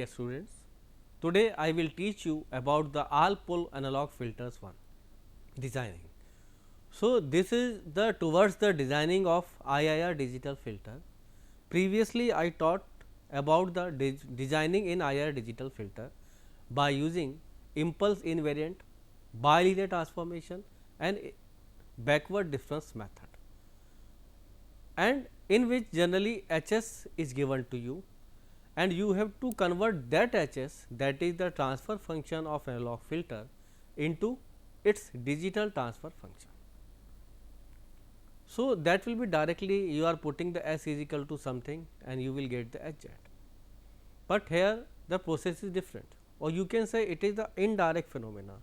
dear students. Today I will teach you about the all pole analog filters one designing. So, this is the towards the designing of IIR digital filter. Previously I taught about the designing in IIR digital filter by using impulse invariant, bilinear transformation and backward difference method, and in which generally Hs is given to you and you have to convert that Hs, that is the transfer function of analog filter, into its digital transfer function. So, that will be directly you are putting the S is equal to something and you will get the Hz, but here the process is different, or you can say it is the indirect phenomena.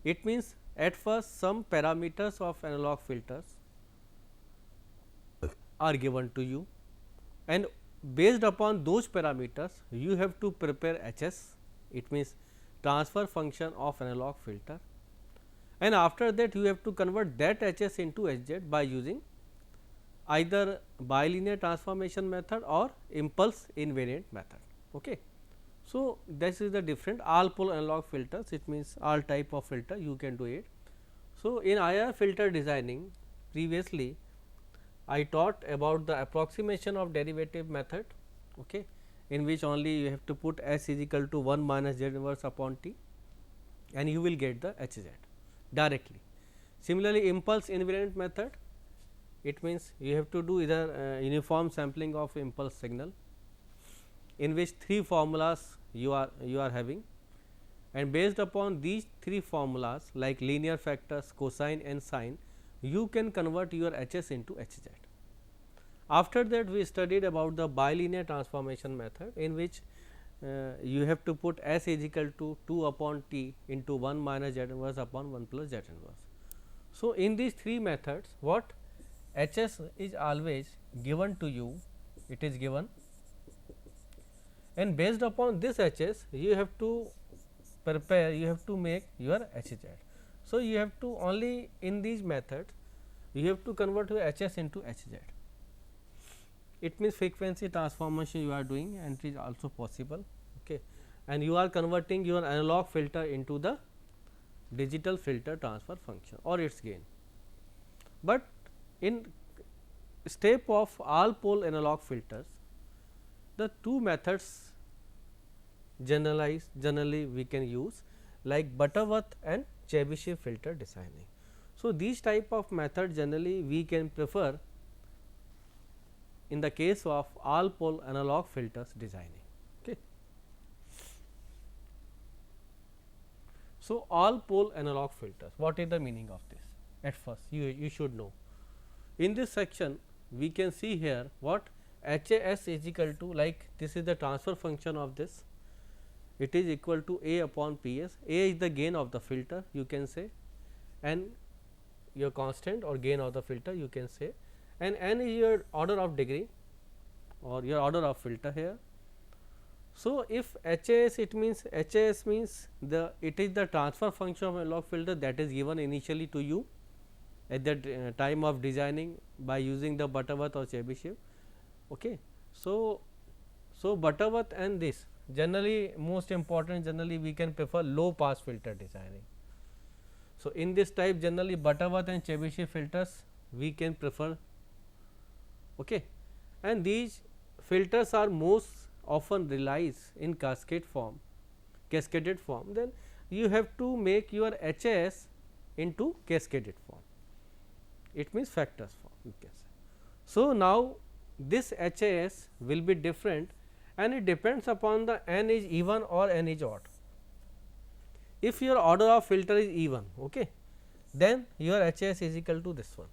It means at first some parameters of analog filters are given to you, and based upon those parameters you have to prepare Hs, it means transfer function of analog filter, and after that you have to convert that Hs into Hz by using either bilinear transformation method or impulse invariant method. Okay. So, this is the different all pole analog filters, it means all type of filter you can do it. So, in IR filter designing previously I taught about the approximation of derivative method, okay, in which only you have to put S is equal to 1 minus Z inverse upon T and you will get the Hz directly. Similarly, impulse invariant method, it means you have to do either uniform sampling of impulse signal, in which 3 formulas you are having, and based upon these 3 formulas like linear factors, cosine and sine, you can convert your Hs into Hz. After that we studied about the bilinear transformation method, in which you have to put S is equal to 2 upon T into 1 minus Z inverse upon 1 plus Z inverse. So, in these 3 methods what Hs is always given to you, it is given, and based upon this Hs you have to prepare, you have to make your Hz. So, you have to only in these methods you have to convert your Hs into Hz. It means frequency transformation you are doing and it is also possible, okay, and you are converting your analog filter into the digital filter transfer function or its gain. But in step of all pole analog filters, the 2 methods generally we can use, like Butterworth and Chebyshev filter designing. So, these type of method generally we can prefer in the case of all pole analog filters designing. Okay. So, all pole analog filters, what is the meaning of this? At first you should know. In this section we can see here what HAS is equal to, like this is the transfer function of this, it is equal to A upon PS. A is the gain of the filter you can say, and your constant or gain of the filter you can say, and N is your order of degree or your order of filter here. So, if HAS, it means HAS means it is the transfer function of analog filter that is given initially to you at the time of designing by using the Butterworth or Chebyshev. Okay. So, Butterworth and this generally most important, generally we can prefer low pass filter designing. So, in this type generally Butterworth and Chebyshev filters we can prefer, okay, and these filters are most often relies in cascaded form, then you have to make your HAS into cascaded form, it means factors form you can say. So, now this HAS will be different and it depends upon the N is even or N is odd. If your order of filter is even, okay, then your HAS is equal to this one.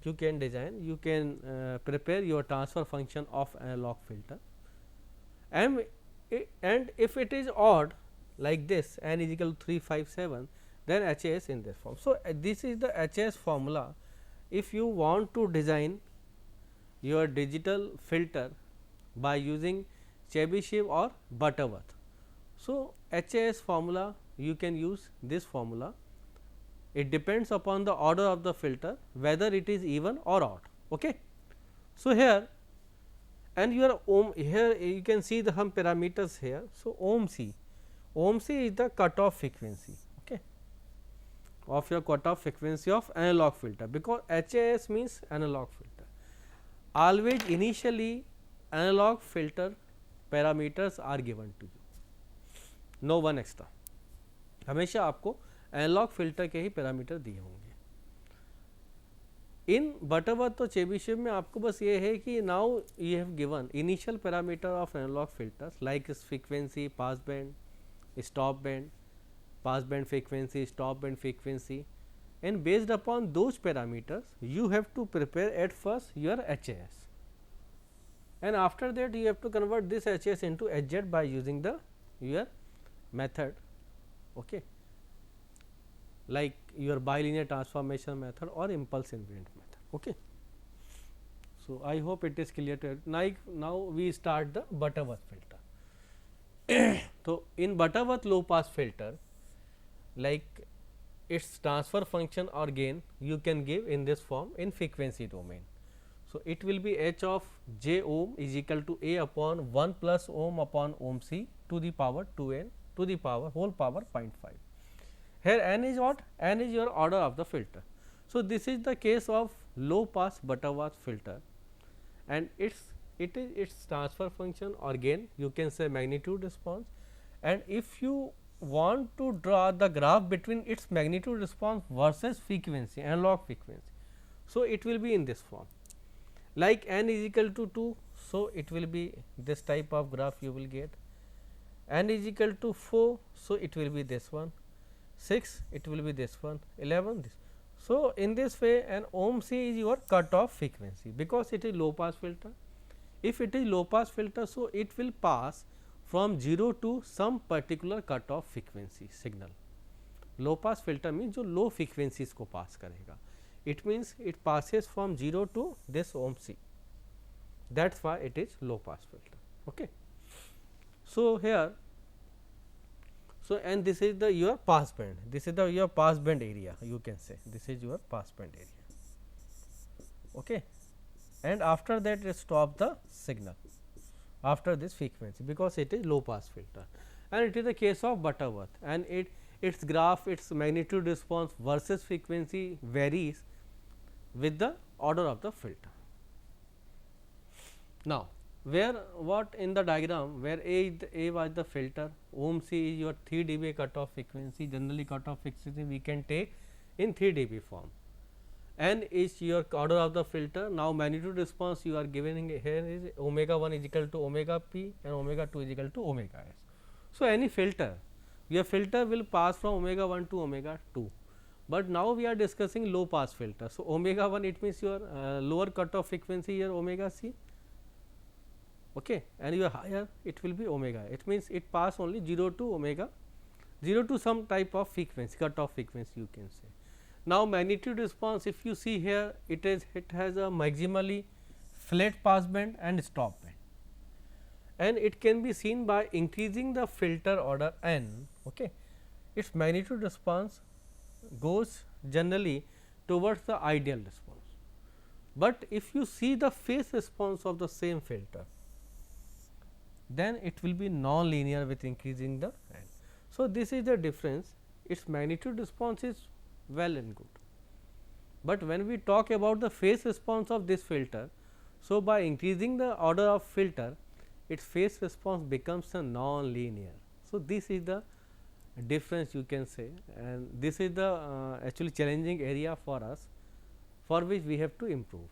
You can design, you can prepare your transfer function of analog filter, and if it is odd like this, N is equal to 357, then HAS in this form. So, this is the HAS formula if you want to design your digital filter by using Chebyshev or Butterworth. So, HAS formula you can use this formula, it depends upon the order of the filter whether it is even or odd. Okay. So, here and your ohm here you can see the some parameters here. So, ohm C is the cutoff frequency, okay, of your cutoff frequency of analog filter, because HAS means analog filter. Always initially analog filter parameters are given to you, no one extra. हमेशा आपको analogue filter के ही parameter दिए होंगे. इन Butterworth और Chebyshev में आपको बस ये है कि now you have given initial parameter of analogue filters like frequency, pass band, stop band, pass band frequency, stop band frequency, and based upon those parameters you have to prepare at first your HAS, and after that you have to convert this HAS into HZ by using the your method, okay, like your bilinear transformation method or impulse invariant method. Okay. So, I hope it is clear to now we start the Butterworth filter. So, in Butterworth low pass filter, like its transfer function or gain you can give in this form in frequency domain. So, it will be h of j ohm is equal to a upon 1 plus ohm upon ohm c to the power 2n to the power whole power 0.5. Here n is what? N is your order of the filter. So, this is the case of low pass Butterworth filter, and it is its transfer function or gain, you can say magnitude response, and if you want to draw the graph between its magnitude response versus frequency, analog frequency. So, it will be in this form like n is equal to 2. So, it will be this type of graph you will get, n is equal to 4. So, it will be this one, 6 it will be this one, 11 this. So, in this way an ohm C is your cutoff frequency, because it is low pass filter. If it is low pass filter, so it will pass from 0 to some particular cutoff frequency signal. Low pass filter means जो low frequencies को pass करेगा. It means it passes from 0 to this ohm C. That is why it is low pass filter. Okay. So, here, so and this is the your pass band. This is the your pass band area. You can say this is your pass band area. Okay. And after that, it stop the signal after this frequency, because it is low pass filter, and it is the case of Butterworth, and its graph, its magnitude response versus frequency varies with the order of the filter. Now, where what in the diagram where A was the filter, ohm C is your 3 dB cutoff frequency, generally cutoff frequency we can take in 3 dB form. N is your order of the filter. Now, magnitude response you are given here is omega 1 is equal to omega p and omega 2 is equal to omega s. So, any filter, your filter will pass from omega 1 to omega 2, but now we are discussing low pass filter. So, omega 1 it means your lower cutoff frequency here omega c, okay, and your higher it will be omega. It means it pass only 0 to omega, 0 to some type of frequency, cutoff frequency you can say. Now, magnitude response, if you see here, it has a maximally flat pass band and stop band, and it can be seen by increasing the filter order n. Okay, its magnitude response goes generally towards the ideal response, but if you see the phase response of the same filter, then it will be non-linear with increasing the n. So, this is the difference. Its magnitude response is well and good, but when we talk about the phase response of this filter, so by increasing the order of filter, its phase response becomes a non-linear. So, this is the difference you can say, and this is the actually challenging area for us, for which we have to improve.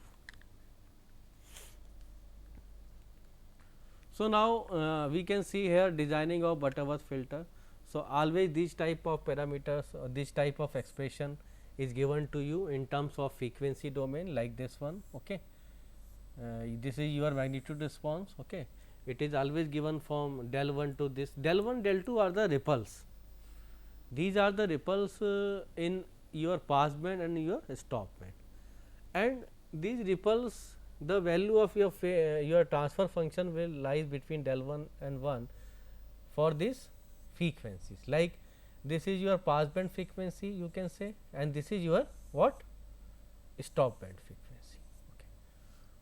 So, now we can see here designing of Butterworth filter. So, always these type of parameters or this type of expression is given to you in terms of frequency domain, like this one. Okay. This is your magnitude response. Okay. It is always given from del 1 to this, del 1, del 2 are the ripples. These are the ripples in your pass band and your stop band, and these ripples, the value of your transfer function will lies between del 1 and 1 for this frequencies, like this is your pass band frequency you can say, and this is your what stop band frequency. Okay.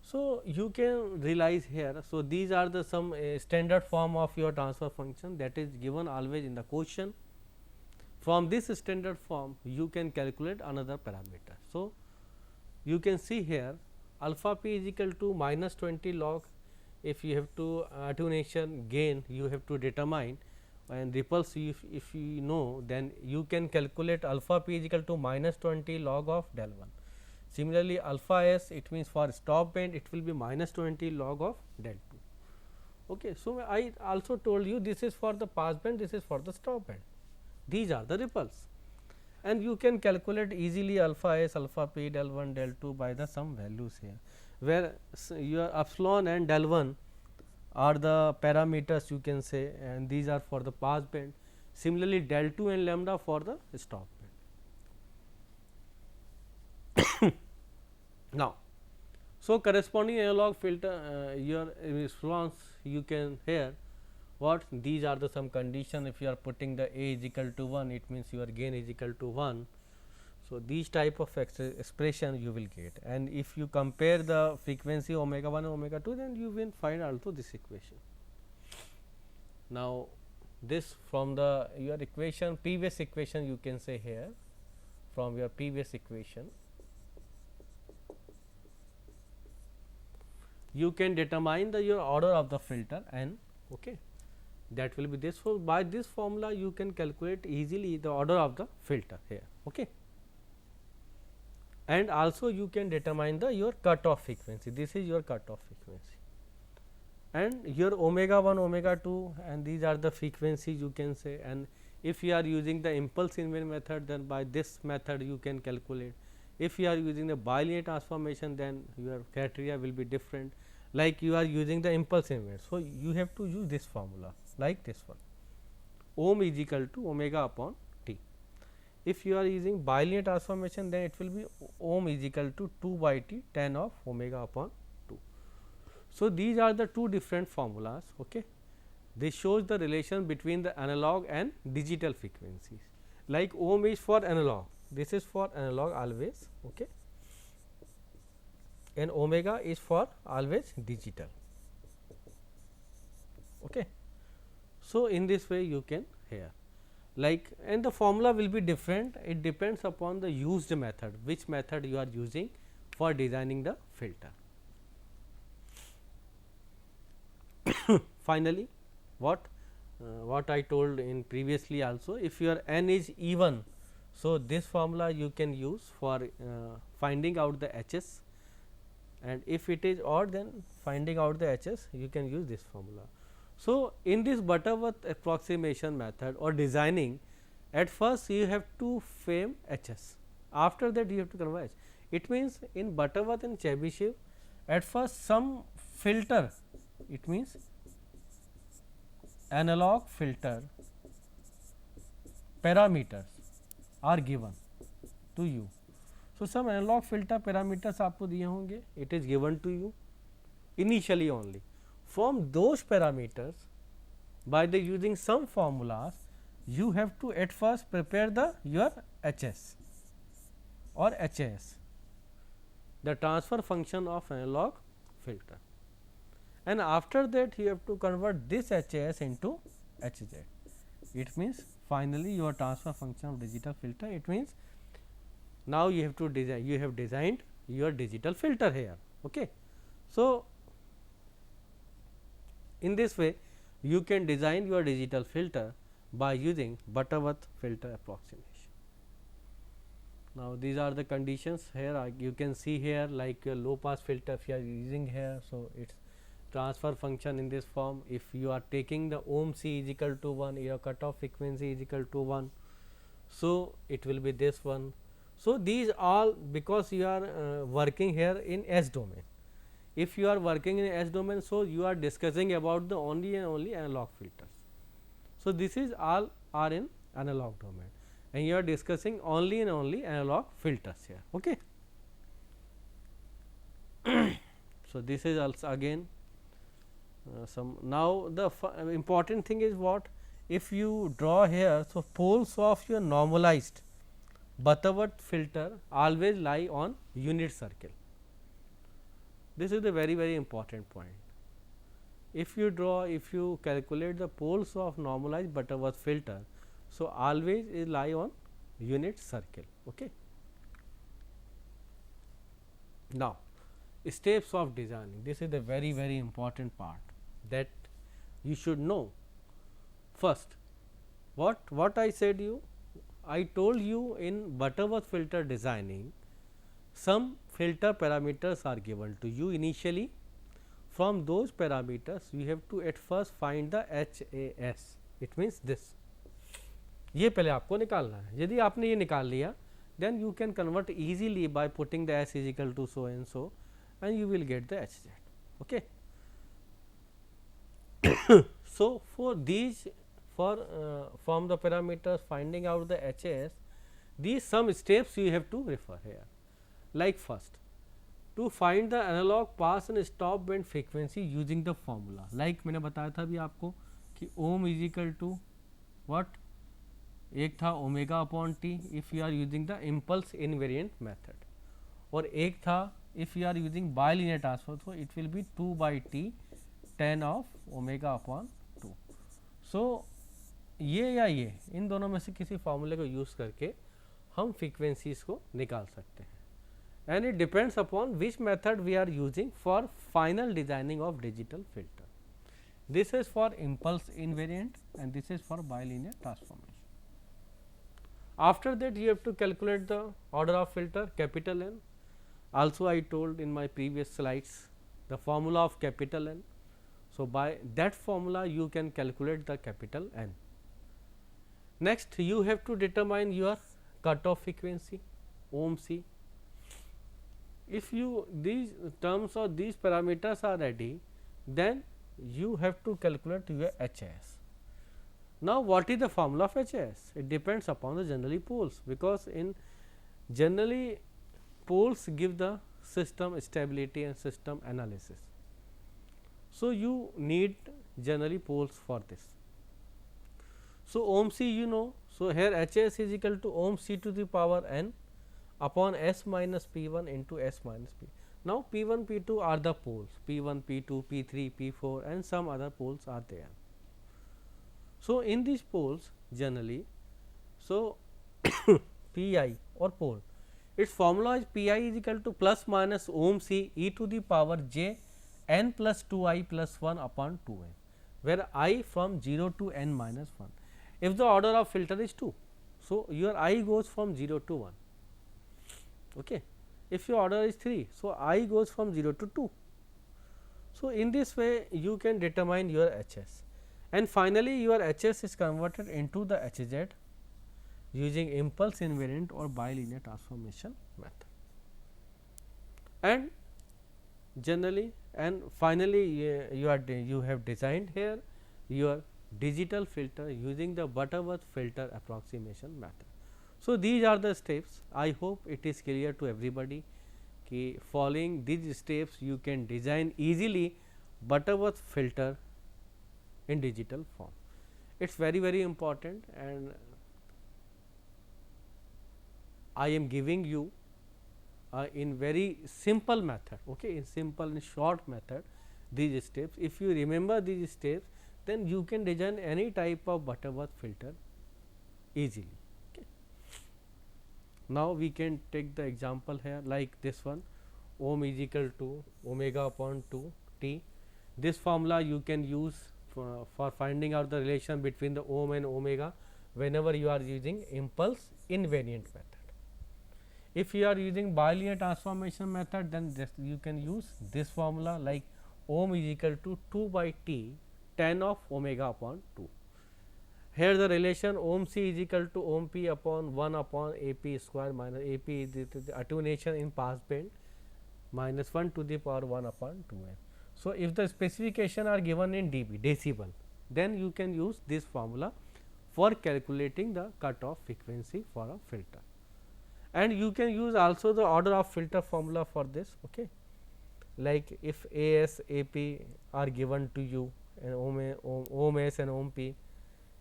So, you can realize here. So, these are the some standard form of your transfer function that is given always in the question. From this standard form you can calculate another parameter. So, you can see here alpha p is equal to minus 20 log. If you have to attenuation gain you have to determine, and repulse if you know, then you can calculate alpha p is equal to minus 20 log of del 1. Similarly, alpha s, it means for stop band it will be minus 20 log of del 2. Okay. So, I also told you this is for the pass band, this is for the stop band, these are the ripples, and you can calculate easily alpha s, alpha p, del 1, del 2 by the some values here, where your epsilon and del 1 are the parameters you can say, and these are for the pass band. Similarly, del 2 and lambda for the stop band. Now, so corresponding analog filter your response you can hear what these are the some condition. If you are putting the A is equal to 1, it means your gain is equal to 1. So, these type of expression you will get, and if you compare the frequency omega 1 and omega 2, then you will find also this equation. Now, this from the your equation, previous equation you can say here, from your previous equation you can determine the your order of the filter, and okay, that will be this. So, by this formula you can calculate easily the order of the filter here. Okay. And also you can determine the your cutoff frequency, this is your cutoff frequency, and your omega 1, omega 2, and these are the frequencies you can say. And if you are using the impulse invariant method, then by this method you can calculate. If you are using the bilinear transformation, then your criteria will be different, like you are using the impulse invariant. So, you have to use this formula like this one, ohm is equal to omega upon t. If you are using bilinear transformation, then it will be ohm is equal to 2 by t tan of omega upon 2. So, these are the two different formulas. Okay. This shows the relation between the analog and digital frequencies, like ohm is for analog, this is for analog always, okay, and omega is for always digital. Okay. So, in this way you can here, like, and the formula will be different, it depends upon the used method, which method you are using for designing the filter. Finally, what I told in previously also, if your n is even, so this formula you can use for finding out the Hs, and if it is odd, then finding out the Hs you can use this formula. So, in this Butterworth approximation method or designing, at first you have to frame Hs, after that you have to converge. It means, in Butterworth and Chebyshev, at first some filter, it means analog filter parameters are given to you. So, some analog filter parameters आपको दिए होंगे, it is given to you initially only. From those parameters, by the using some formulas, you have to at first prepare the your Hs or Has, the transfer function of analog filter, and after that you have to convert this Has into Hz. It means finally your transfer function of digital filter. It means now you have to design, you have designed your digital filter here. Okay. So, in this way you can design your digital filter by using Butterworth filter approximation. Now, these are the conditions here, you can see here, like your low pass filter if you are using here. So, its transfer function in this form, if you are taking the ohm c is equal to 1, your cutoff frequency is equal to 1. So, it will be this one. So, these all because you are working here in S domain. If you are working in S domain, so you are discussing about the only and only analog filters. So, this is all are in analog domain, and you are discussing only and only analog filters here. Okay. So, this is also again some. Now, the important thing is what, if you draw here, so poles of your normalized Butterworth filter always lie on unit circle. This is the very important point. If you calculate the poles of normalized Butterworth filter, so always it lie on unit circle. Okay. Now, steps of designing, this is the very important part that you should know. First, what I said you, I told you in Butterworth filter designing, some filter parameters are given to you initially. From those parameters you have to at first find the HAS, it means this. ये पहले आपको निकालना है. यदि आपने ये निकाल लिया, then you can convert easily by putting the S is equal to so and so, and you will get the HZ. Okay. So, for these, from the parameters finding out the HAS, these some steps you have to refer here. Like first, to find the analog pass and stop band frequency using the formula. Like मैंने बताया था अभी आपको कि om is equal to what, एक था omega upon T if you are using the impulse invariant method, और एक था if you are using bilinear transfer, तो it will be 2/t tan of omega upon 2. So ये या ये इन दोनों में से किसी फॉर्मूले को यूज़ करके हम फ्रीक्वेंसीज को निकाल सकते हैं. And it depends upon which method we are using for final designing of digital filter. This is for impulse invariant and this is for bilinear transformation. After that you have to calculate the order of filter capital N. Also I told in my previous slides the formula of capital N. So, by that formula you can calculate the capital N. Next you have to determine your cutoff frequency ohm C. If you these terms or these parameters are ready, then you have to calculate your HAS. Now, what is the formula of HAS? It depends upon the generally poles, because in generally poles give the system stability and system analysis. So, you need generally poles for this. So, ohm C you know. So, here HAS is equal to ohm C to the power n upon S minus P1 into S minus P. Now, P1, P2 are the poles, P1, P2, P3, P4 and some other poles are there. So, in these poles generally, so Pi or pole, its formula is Pi is equal to plus minus ohm C e to the power j n plus 2 I plus 1 upon 2 n, where I from 0 to n minus 1. If the order of filter is 2, so your I goes from 0 to 1. Okay. If your order is 3, so I goes from 0 to 2. So, in this way you can determine your HS, and finally your HS is converted into the HZ using impulse invariant or bilinear transformation method. And generally and finally you have designed here your digital filter using the Butterworth filter approximation method. So, these are the steps. I hope it is clear to everybody कि following these steps you can design easily Butterworth filter in digital form. It is very important, and I am giving you in very simple method, okay, in simple and short method these steps. If you remember these steps, then you can design any type of Butterworth filter easily. Now, we can take the example here like this one, ohm is equal to omega upon 2 t. This formula you can use for finding out the relation between the ohm and omega whenever you are using impulse invariant method. If you are using bilinear transformation method, then you can use this formula like ohm is equal to 2/t tan of omega upon 2. Here the relation ohm C is equal to ohm P upon 1 upon AP square minus AP is the attenuation in pass band minus 1 to the power 1 upon 2n. So, if the specification are given in dB decibel, then you can use this formula for calculating the cutoff frequency for a filter, and you can use also the order of filter formula for this. Okay. Like if AS, AP are given to you and ohm S and ohm P,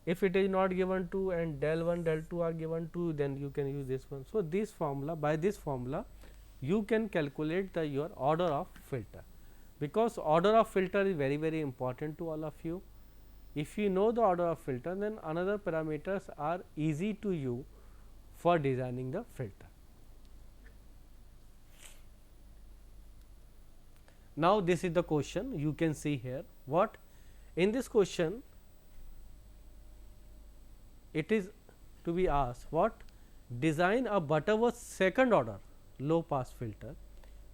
if it is not given to and del 1 del 2 are given to, then you can use this one. So, this formula, by this formula you can calculate the your order of filter. because order of filter is very important to all of you. If you know the order of filter, then another parameters are easy to you for designing the filter. Now, this is the question you can see here. What in this question it is to be asked, what design a Butterworth second order low pass filter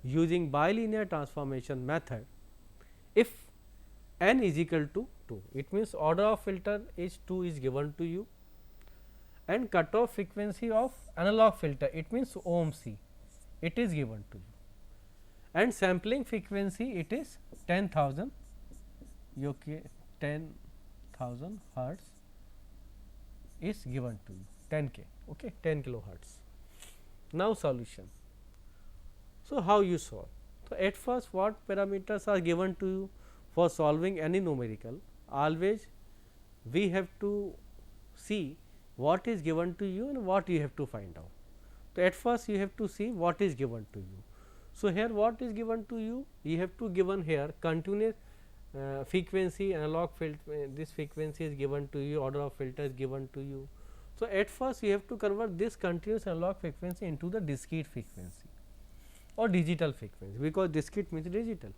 using bilinear transformation method if n is equal to 2. It means order of filter is 2 is given to you, and cutoff frequency of analog filter, it means ohm c, it is given to you, and sampling frequency it is 10,000 okay, 10,000 hertz is given to you, 10k, okay, 10 kilohertz. Now, solution. So, how you solve? So, at first what parameters are given to you for solving any numerical? Always we have to see what is given to you and what you have to find out. So, at first you have to see what is given to you. So, here what is given to you? You have to given here continuous frequency analog filter, this frequency is given to you, order of filter is given to you. So, at first you have to convert this continuous analog frequency into the discrete frequency or digital frequency, because discrete means digital.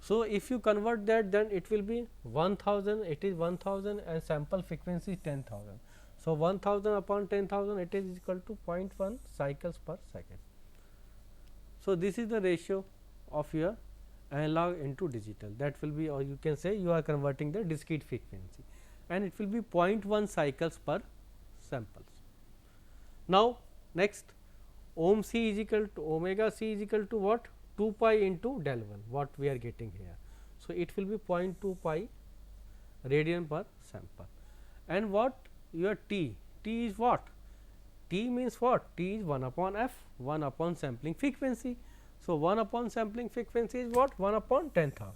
So, if you convert that, then it will be 1000, it is 1000 and sample frequency is 10,000. So, 1000 upon 10,000 it is equal to 0.1 cycles per second. So, this is the ratio of your analog into digital, that will be, or you can say you are converting the discrete frequency, and it will be 0.1 cycles per samples. Now, next ohm c is equal to omega c is equal to what? 2 pi into del 1, what we are getting here. So, it will be 0.2 pi radian per sample, and what your t? T is what? T means what? T is 1 upon f, 1 upon sampling frequency. So, 1 upon sampling frequency is what? 1 upon 10,000.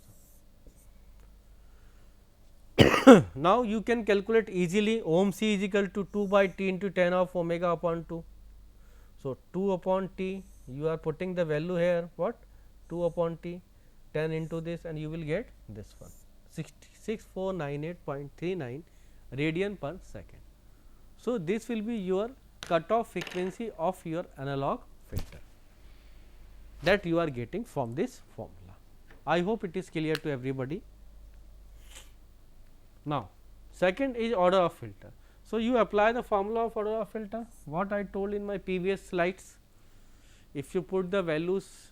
Now, you can calculate easily ohm c is equal to 2 by t into 10 of omega upon 2. So, 2 upon t, you are putting the value here, what? 2 upon t, 10 into this, and you will get this one 6498.39 radian per second. So, this will be your cutoff frequency of your analog filter that you are getting from this formula. I hope it is clear to everybody. Now, second is order of filter. So, you apply the formula of order of filter, what I told in my previous slides. If you put the values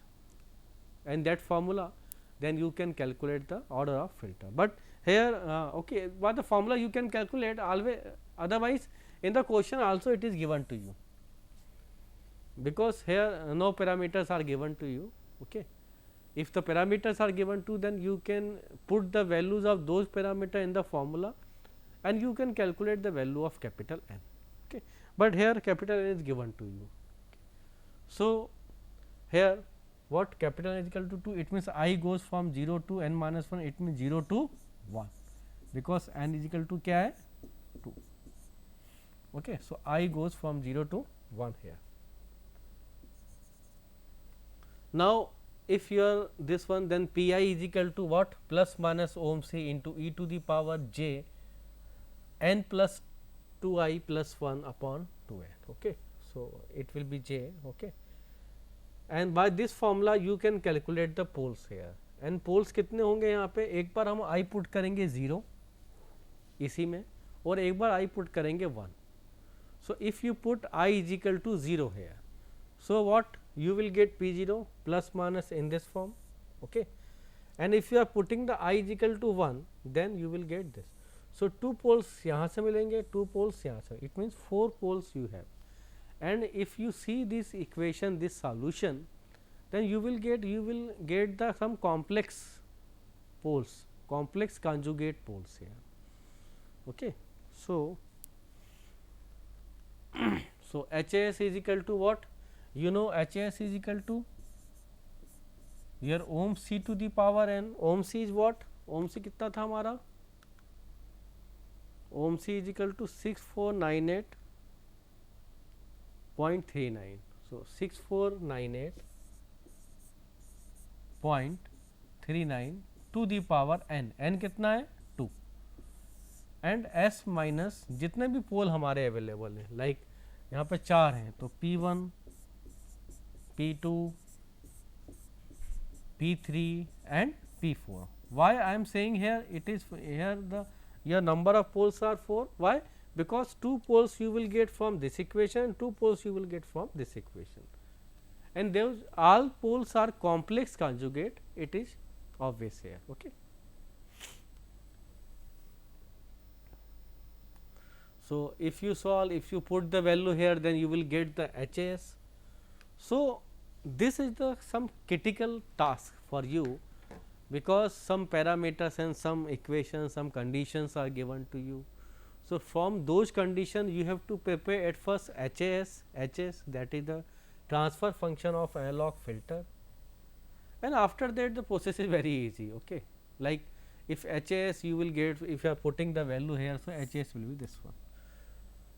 and that formula, then you can calculate the order of filter. But here okay, what the formula you can calculate always, otherwise in the question also it is given to you, because here no parameters are given to you. Okay. If the parameters are given to, then you can put the values of those parameter in the formula and you can calculate the value of capital N. Okay. But here capital N is given to you. So, here what capital N is equal to 2, it means I goes from 0 to n minus 1, it means 0 to 1, because n is equal to क्या है 2. Okay. So, I goes from 0 to 1 here. Now, if you are this one, then P I is equal to what? Plus minus ohm c into e to the power j n plus 2 I plus 1 upon 2 n. Okay. So, it will be j. Okay. And by this formula you can calculate the poles here, and poles कितने होंगे यहाँ पे? एक बार हम I put करेंगे 0 इसी में, और एक बार I पुट करेंगे 1. So, if you put I is equal to 0 here, so what you will get P0 plus minus in this form. Okay. And if you are putting the I is equal to 1, then you will get this. So, 2 poles यहाँ से मिलेंगे, 2 poles यहाँ से, it means 4 poles you have. And if you see this equation, this solution, then you will get the some complex poles, complex conjugate poles here. Okay. So, so HAS is equal to what? You know HAS is equal to your ohm c to the power n. Ohm c is what? Ohm c कितना था हमारा? Ohm c is equal to 6498.39. So, 6498 0.39 to the power n, n कितना है 2, and s minus जितने भी पोल हमारे available हैं, like यहाँ पे 4 हैं तो P1, P2, P3 and P4. Why I am saying here it is here the your number of poles are 4. Why? Because 2 poles you will get from this equation, 2 poles you will get from this equation, and those all poles are complex conjugate. It is obvious here. Okay. So, if you solve, if you put the value here, then you will get the HAS. So, this is the some critical task for you, because some parameters and some equations, some conditions are given to you. So, from those conditions you have to prepare at first HAS, that is the transfer function of analog filter, and after that the process is very easy. Okay. Like if HAS you will get, if you are putting the value here, so HAS will be this one.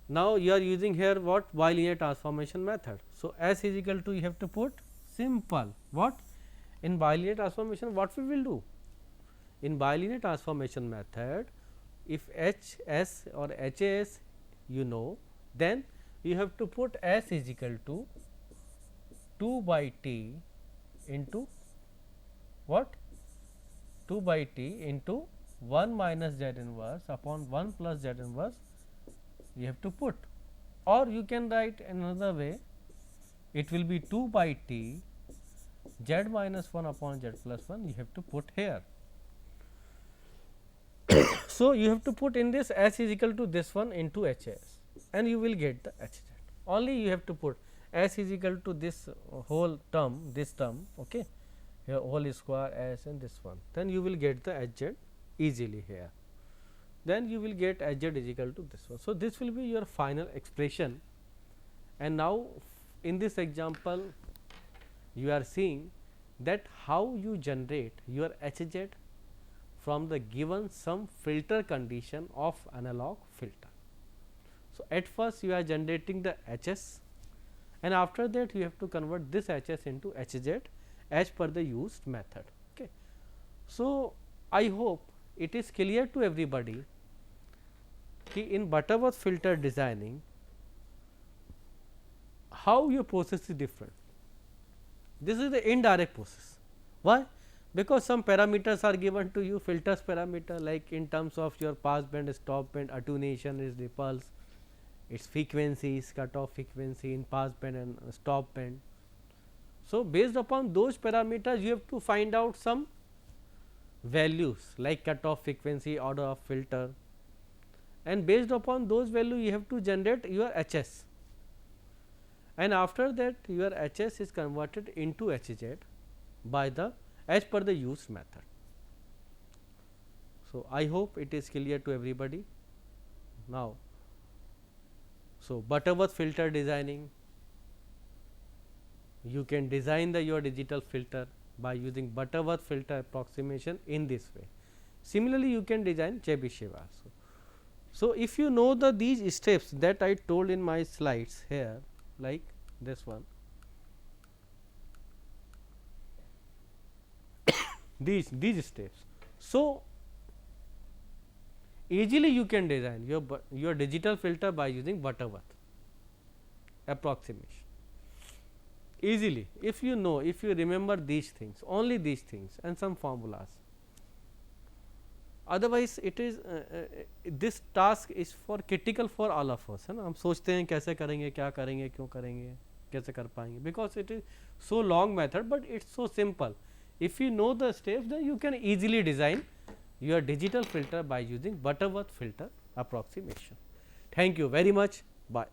Now, you are using here what bilinear transformation method. So, S is equal to, you have to put simple what in bilinear transformation, what we will do in bilinear transformation method, if HS or HAS you know, then you have to put S is equal to 2 by T into what 2 by T into 1 minus Z inverse upon 1 plus Z inverse you have to put, or you can write another way, it will be 2 by T Z minus 1 upon Z plus 1 you have to put here. So, you have to put in this S is equal to this one into HAS, and you will get the HZ. Only you have to put S is equal to this whole term, this term, okay, here whole square S and this one, then you will get the HZ easily here. Then you will get HZ is equal to this one. So, this will be your final expression, and now in this example you are seeing that how you generate your HZ from the given some filter condition of analog filter. So, at first you are generating the HS, and after that you have to convert this HS into HZ as per the used method. Okay. So, I hope it is clear to everybody कि in Butterworth filter designing how your process is different. This is the indirect process. Why? Because some parameters are given to you, filters parameter, like in terms of your pass band, stop band, attenuation is repulse, its frequencies, cutoff frequency in pass band and stop band. So, based upon those parameters you have to find out some values like cutoff frequency, order of filter, and based upon those values you have to generate your HS, and after that your HS is converted into HZ by the as per the used method. So, I hope it is clear to everybody now. So, Butterworth filter designing, you can design the your digital filter by using Butterworth filter approximation in this way. Similarly, you can design Chebyshev also. So, if you know the these steps that I told in my slides here, like this one, these steps. So, easily you can design your digital filter by using Butterworth approximation easily, if you know, if you remember these things, only these things and some formulas. Otherwise, it is this task is for critical for all of us, है ना. हम सोचते हैं कैसे करेंगे, क्या करेंगे, क्यों करेंगे, कैसे कर पाएंगे, because it is so long method, but it's so simple. If you know the steps, then you can easily design your digital filter by using Butterworth filter approximation. Thank you very much. Bye.